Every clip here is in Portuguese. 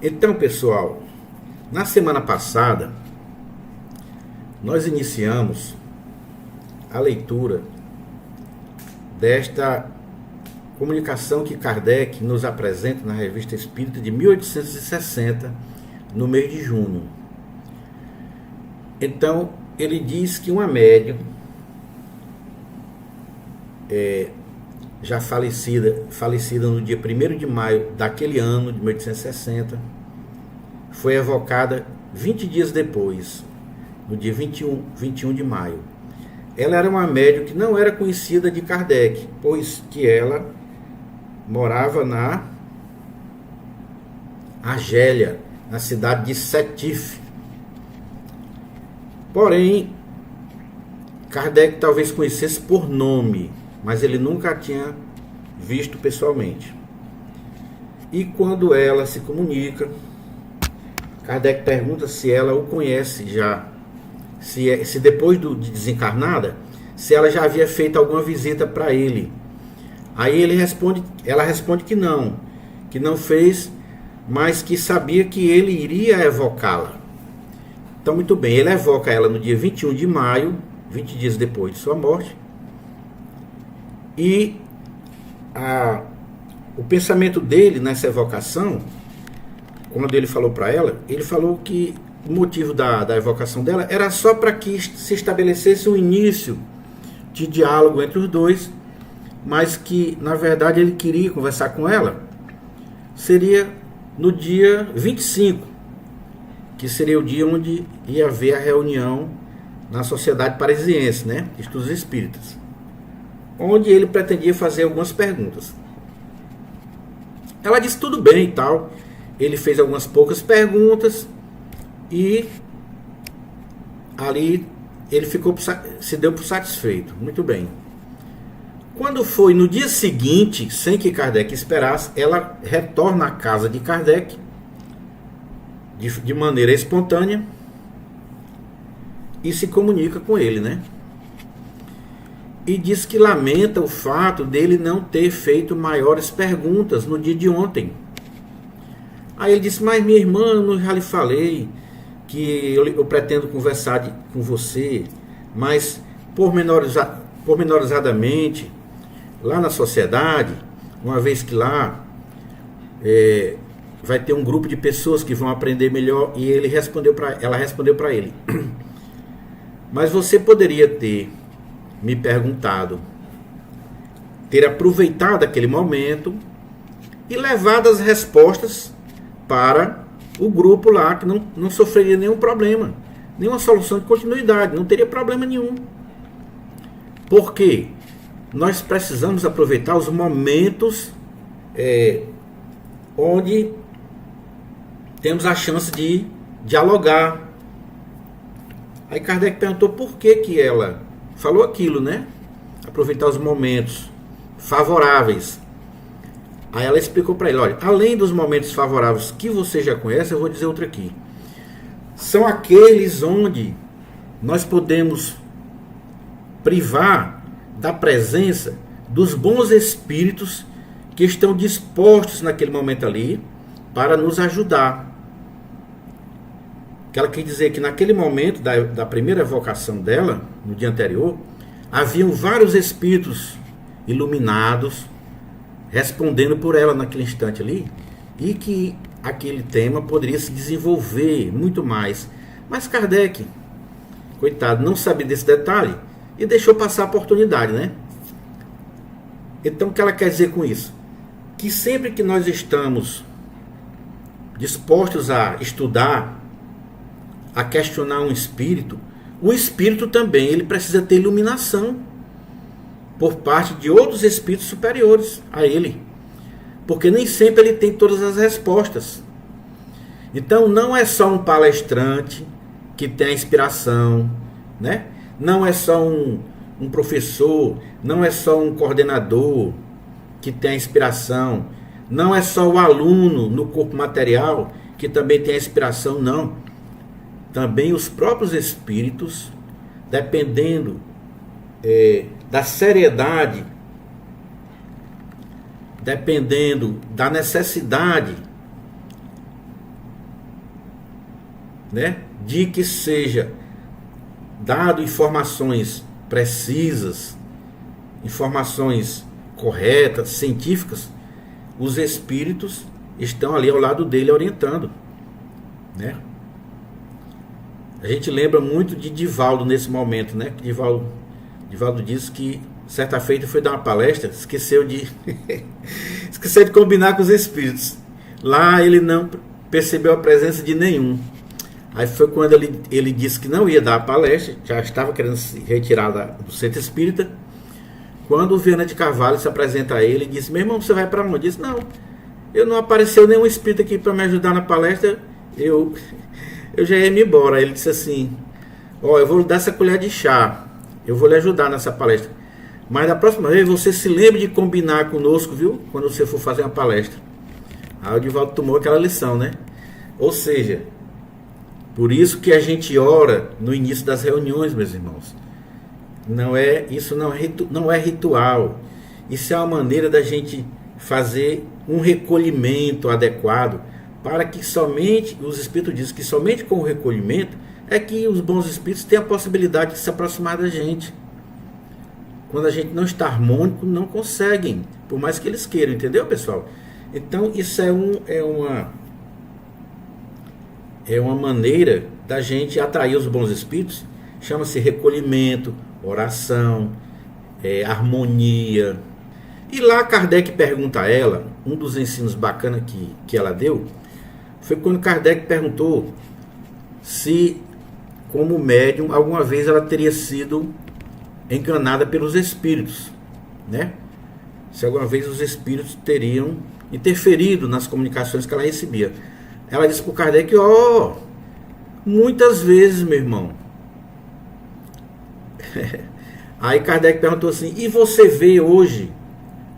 Então, pessoal, na semana passada, nós iniciamos a leitura desta comunicação que Kardec nos apresenta na Revista Espírita de 1860, no mês de junho. Então, ele diz que uma médium, já falecida no dia 1º de maio daquele ano, de 1860, foi evocada 20 dias depois, no dia 21 de maio. Ela era uma médium que não era conhecida de Kardec, pois que ela morava na Argélia, na cidade de Sétif. Porém, Kardec talvez conhecesse por nome, mas ele nunca a tinha visto pessoalmente. E quando ela se comunica, Kardec pergunta se ela o conhece já, se depois de desencarnada, se ela já havia feito alguma visita para ele. Aí ela responde que não fez, mas que sabia que ele iria evocá-la. Então, muito bem, ele evoca ela no dia 21 de maio, 20 dias depois de sua morte. E o pensamento dele nessa evocação, quando ele falou para ela, ele falou que o motivo da evocação dela era só para que se estabelecesse um início de diálogo entre os dois, mas que, na verdade, ele queria conversar com ela, seria no dia 25, que seria o dia onde ia haver a reunião na Sociedade Parisiense, né, Estudos Espíritas, onde ele pretendia fazer algumas perguntas. Ela disse tudo bem e tal. Ele fez algumas poucas perguntas e ali ele se deu por satisfeito. Muito bem. Quando foi no dia seguinte, sem que Kardec esperasse, ela retorna à casa de Kardec de maneira espontânea e se comunica com ele, né? E diz que lamenta o fato dele não ter feito maiores perguntas no dia de ontem. Aí ele disse: mas minha irmã, eu já lhe falei que eu pretendo conversar com você, mas pormenorizadamente, lá na sociedade, uma vez que lá vai ter um grupo de pessoas que vão aprender melhor. E ela respondeu para ele: mas você poderia ter me perguntado, ter aproveitado aquele momento e levado as respostas para o grupo lá, que não sofreria nenhum problema, nenhuma solução de continuidade, não teria problema nenhum. Porque nós precisamos aproveitar os momentos onde temos a chance de dialogar. Aí Kardec perguntou por que ela falou aquilo, né? Aproveitar os momentos favoráveis. Aí ela explicou para ele: olha, além dos momentos favoráveis que você já conhece, eu vou dizer outro aqui. São aqueles onde nós podemos privar da presença dos bons espíritos que estão dispostos naquele momento ali para nos ajudar. Que ela quer dizer que naquele momento da primeira evocação dela, no dia anterior, haviam vários espíritos iluminados respondendo por ela naquele instante ali, e que aquele tema poderia se desenvolver muito mais. Mas Kardec, coitado, não sabia desse detalhe e deixou passar a oportunidade, né? Então, o que ela quer dizer com isso? Que sempre que nós estamos dispostos a estudar, a questionar um espírito, o espírito também ele precisa ter iluminação por parte de outros espíritos superiores a ele, porque nem sempre ele tem todas as respostas. Então não é só um palestrante que tem a inspiração, né? Não é só um professor, não é só um coordenador que tem a inspiração, não é só o aluno no corpo material que também tem a inspiração, não. Também os próprios espíritos, dependendo da seriedade, dependendo da necessidade né, de que seja dado informações precisas, informações corretas, científicas, os espíritos estão ali ao lado dele orientando, né? A gente lembra muito de Divaldo nesse momento, né? Divaldo disse que certa feita foi dar uma palestra, esqueceu de esqueceu de combinar com os espíritos. Lá ele não percebeu a presença de nenhum. Aí foi quando ele disse que não ia dar a palestra, já estava querendo se retirar do centro espírita. Quando o Viana de Carvalho se apresenta a ele e disse: meu irmão, você vai para onde? Ele disse: não, eu não apareceu nenhum espírito aqui para me ajudar na palestra, eu já ia me embora. Aí ele disse assim: ó, eu vou lhe dar essa colher de chá, eu vou lhe ajudar nessa palestra, mas da próxima vez você se lembre de combinar conosco, viu? Quando você for fazer uma palestra. Aí o Divaldo tomou aquela lição, né? Ou seja, por isso que a gente ora no início das reuniões, meus irmãos. Isso não é ritual. Isso é uma maneira da gente fazer um recolhimento adequado, para que somente, os espíritos dizem que somente com o recolhimento é que os bons espíritos têm a possibilidade de se aproximar da gente. Quando a gente não está harmônico, não conseguem, por mais que eles queiram, entendeu, pessoal? Então isso é uma maneira da gente atrair os bons espíritos. Chama-se recolhimento, oração, harmonia. E lá Kardec pergunta a ela, um dos ensinos bacanas que ela deu, foi quando Kardec perguntou se, como médium, alguma vez ela teria sido enganada pelos espíritos, né? Se alguma vez os espíritos teriam interferido nas comunicações que ela recebia. Ela disse para o Kardec: muitas vezes, meu irmão. Aí Kardec perguntou assim: e você vê hoje,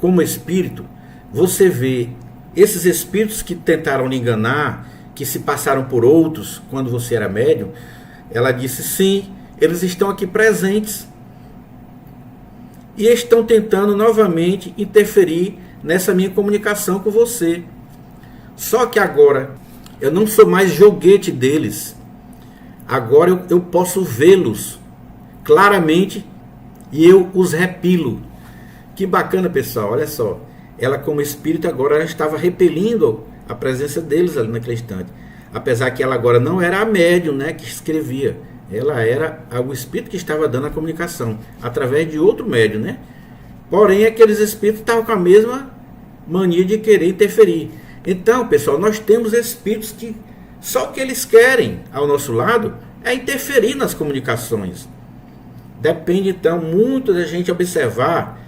como espírito, você vê esses espíritos que tentaram lhe enganar, que se passaram por outros quando você era médium? Ela disse: sim, eles estão aqui presentes e estão tentando novamente interferir nessa minha comunicação com você. Só que agora eu não sou mais joguete deles. Agora eu posso vê-los claramente e eu os repilo. Que bacana, pessoal, olha só. Ela, como espírito, agora ela estava repelindo a presença deles ali naquele instante. Apesar que ela agora não era a médium, né, que escrevia. Ela era o espírito que estava dando a comunicação, através de outro médium, né? Porém, aqueles espíritos estavam com a mesma mania de querer interferir. Então, pessoal, nós temos espíritos que só o que eles querem ao nosso lado é interferir nas comunicações. Depende, então, muito da gente observar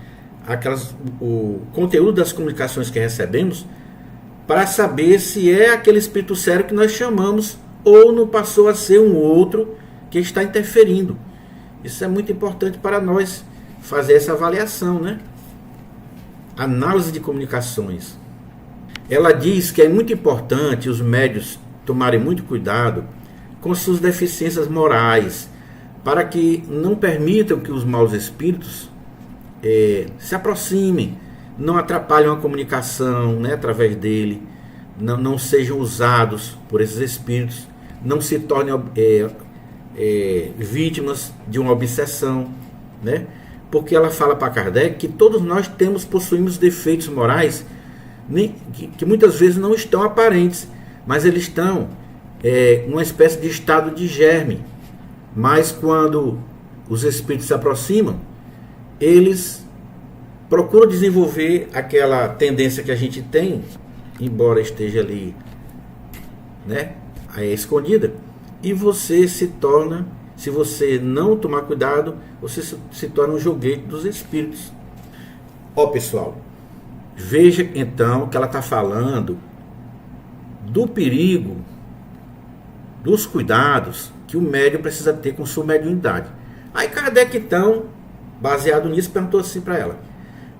o conteúdo das comunicações que recebemos, para saber se é aquele espírito sério que nós chamamos ou não passou a ser um outro que está interferindo. Isso é muito importante para nós fazer essa avaliação, né? Análise de comunicações. Ela diz que é muito importante os médios tomarem muito cuidado com suas deficiências morais, para que não permitam que os maus espíritos se aproximem, não atrapalhem a comunicação, né, através dele, não sejam usados por esses espíritos, não se tornem vítimas de uma obsessão, né? Porque ela fala para Kardec que todos nós possuímos defeitos morais que muitas vezes não estão aparentes, mas eles estão uma espécie de estado de germe. Mas quando os espíritos se aproximam, eles procuram desenvolver aquela tendência que a gente tem, embora esteja ali, né, escondida, e você se torna, se você não tomar cuidado, você se torna um joguete dos espíritos. Pessoal, veja então que ela está falando do perigo, dos cuidados que o médium precisa ter com sua mediunidade. Aí Kardec, então, baseado nisso, perguntou assim para ela: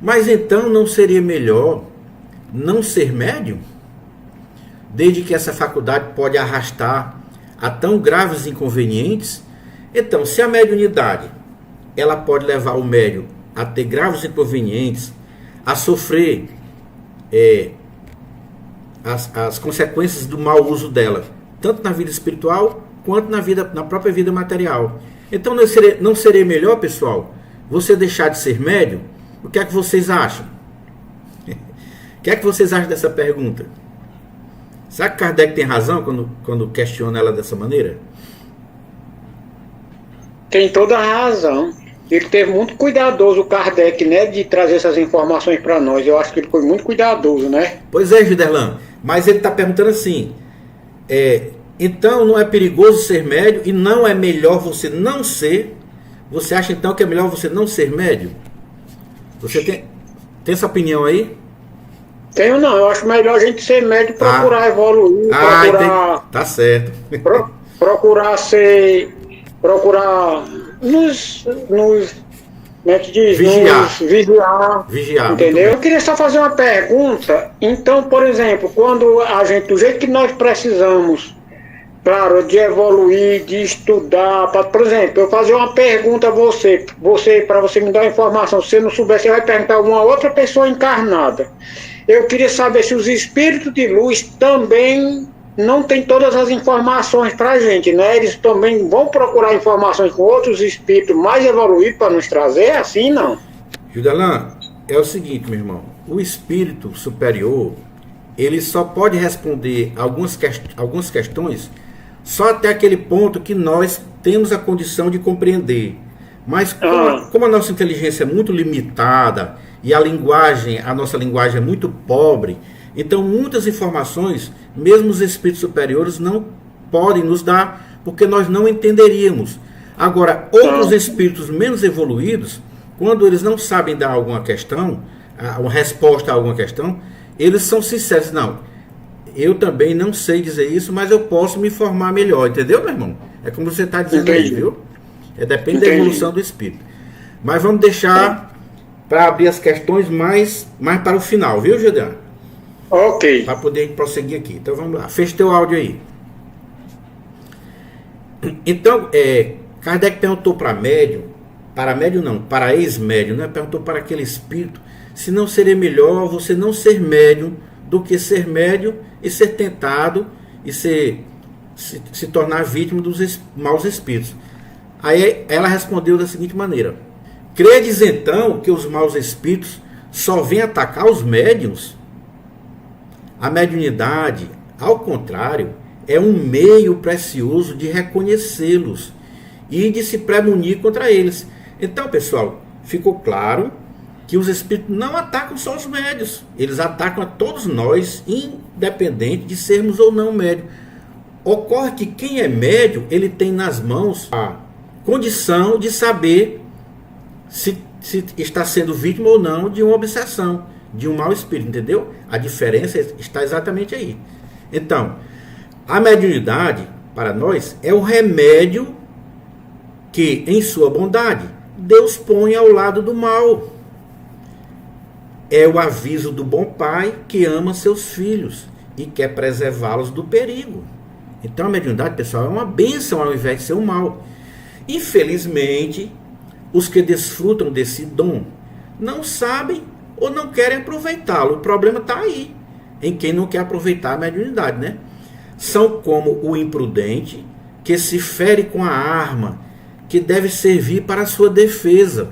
mas então não seria melhor não ser médium? Desde que essa faculdade pode arrastar a tão graves inconvenientes. Então, se a mediunidade ela pode levar o médium a ter graves inconvenientes, a sofrer as consequências do mau uso dela, tanto na vida espiritual quanto na própria vida material. Então não seria melhor, pessoal, você deixar de ser médium? O que é que vocês acham? O que é que vocês acham dessa pergunta? Será que Kardec tem razão quando questiona ela dessa maneira? Tem toda a razão. Ele teve muito cuidadoso, o Kardec, né, de trazer essas informações para nós. Eu acho que ele foi muito cuidadoso, né? Pois é, Giderlan. Mas ele está perguntando assim, então não é perigoso ser médium e não é melhor você não ser? Você acha então que é melhor você não ser médium? Você tem essa opinião aí? Tenho não, eu acho melhor a gente ser médium, procurar evoluir, procurar... Tá certo. Procurar nos como é que diz? Vigiar. Entendeu? Eu queria só fazer uma pergunta. Então, por exemplo, quando a gente, do jeito que nós precisamos, claro, de evoluir, de estudar, por exemplo, eu fazer uma pergunta a você para você me dar uma informação, se você não souber, você vai perguntar a alguma outra pessoa encarnada. Eu queria saber se os espíritos de luz também não têm todas as informações para a gente, né? Eles também vão procurar informações com outros espíritos mais evoluídos para nos trazer, assim não? Judelan, é o seguinte, meu irmão, o espírito superior, ele só pode responder algumas questões só até aquele ponto que nós temos a condição de compreender. Mas como a nossa inteligência é muito limitada e a nossa linguagem é muito pobre, então muitas informações, mesmo os espíritos superiores, não podem nos dar, porque nós não entenderíamos. Agora, outros espíritos menos evoluídos, quando eles não sabem dar alguma questão, uma resposta a alguma questão, eles são sinceros. Não, eu também não sei dizer isso, mas eu posso me informar melhor, entendeu, meu irmão? É como você está dizendo aí, viu? Depende da evolução do espírito. Mas vamos deixar para abrir as questões mais para o final, viu, Gedeão? Ok. Para poder prosseguir aqui. Então vamos lá. Fecha teu áudio aí. Então, Kardec perguntou para ex-médium, né? Perguntou para aquele espírito se não seria melhor você não ser médium do que ser médium e ser tentado e se tornar vítima dos maus espíritos. Aí ela respondeu da seguinte maneira: credes então que os maus espíritos só vêm atacar os médiuns? A mediunidade, ao contrário, é um meio precioso de reconhecê-los e de se premunir contra eles. Então, pessoal, ficou claro que os espíritos não atacam só os médiuns, eles atacam a todos nós, independente de sermos ou não médium. Ocorre que quem é médium, ele tem nas mãos a condição de saber se está sendo vítima ou não de uma obsessão, de um mau espírito, entendeu? A diferença está exatamente aí. Então, a mediunidade, para nós, é o remédio que, em sua bondade, Deus põe ao lado do mal. É o aviso do bom pai que ama seus filhos e quer preservá-los do perigo. Então, a mediunidade, pessoal, é uma bênção ao invés de ser um mal. Infelizmente, os que desfrutam desse dom não sabem ou não querem aproveitá-lo. O problema está aí, em quem não quer aproveitar a mediunidade, né? São como o imprudente que se fere com a arma que deve servir para a sua defesa.